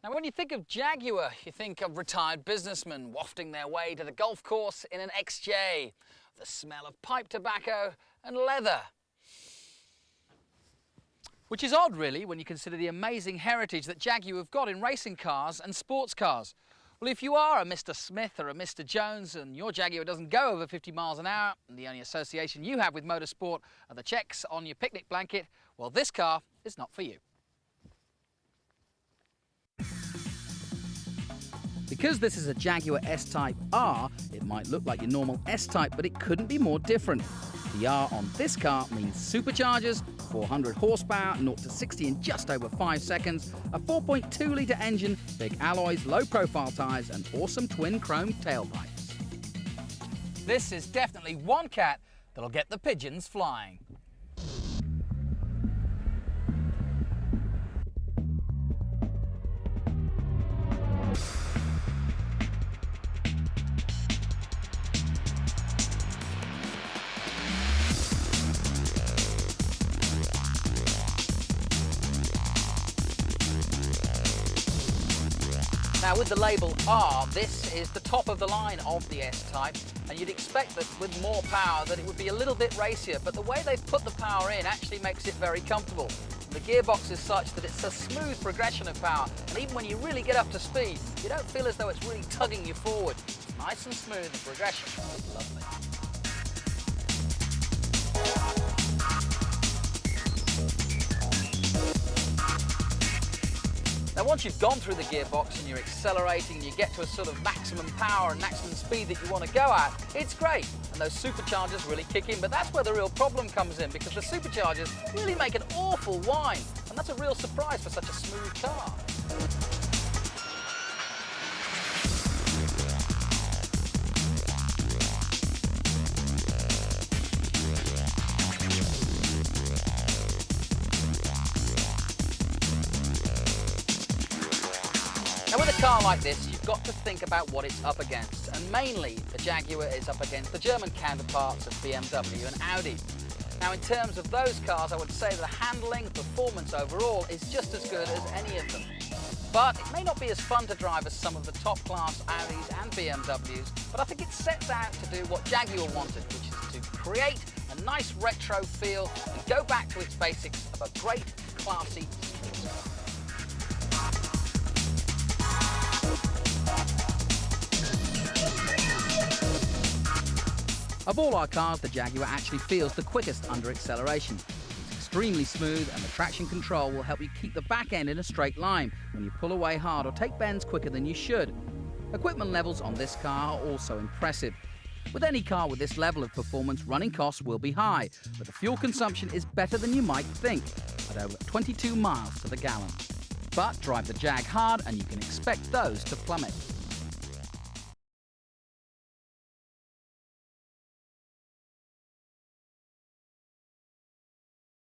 Now, when you think of Jaguar, you think of retired businessmen wafting their way to the golf course in an XJ, the smell of pipe tobacco and leather. Which is odd, really, when you consider the amazing heritage that Jaguar have got in racing cars and sports cars. Well, if you are a Mr. Smith or a Mr. Jones and your Jaguar doesn't go over 50 miles an hour and the only association you have with motorsport are the checks on your picnic blanket, well, this car is not for you. Because this is a Jaguar S-Type R, it might look like your normal S-Type, but it couldn't be more different. The R on this car means superchargers, 400 horsepower, 0 to 60 in just over 5 seconds, a 4.2-litre engine, big alloys, low-profile tyres and awesome twin chrome taillights. This is definitely one cat that'll get the pigeons flying. Now, with the label R, this is the top of the line of the S-Type, and you'd expect that with more power that it would be a little bit racier, but the way they've put the power in actually makes it very comfortable. The gearbox is such that it's a smooth progression of power, and even when you really get up to speed, you don't feel as though it's really tugging you forward. It's nice and smooth, the progression is lovely. Now, once you've gone through the gearbox and you're accelerating, you get to a sort of maximum power and maximum speed that you want to go at, it's great. And those superchargers really kick in, but that's where the real problem comes in, because the superchargers really make an awful whine, and that's a real surprise for such a smooth car. Now, with a car like this, you've got to think about what it's up against, and mainly the Jaguar is up against the German counterparts of BMW and Audi. Now, in terms of those cars, I would say the handling, performance overall is just as good as any of them. But it may not be as fun to drive as some of the top-class Audis and BMWs, but I think it sets out to do what Jaguar wanted, which is to create a nice retro feel and go back to its basics of a great, classy sports car. Of all our cars, the Jaguar actually feels the quickest under acceleration. It's extremely smooth, and the traction control will help you keep the back end in a straight line when you pull away hard or take bends quicker than you should. Equipment levels on this car are also impressive. With any car with this level of performance, running costs will be high, but the fuel consumption is better than you might think, at over 22 miles to the gallon. But drive the Jag hard and you can expect those to plummet.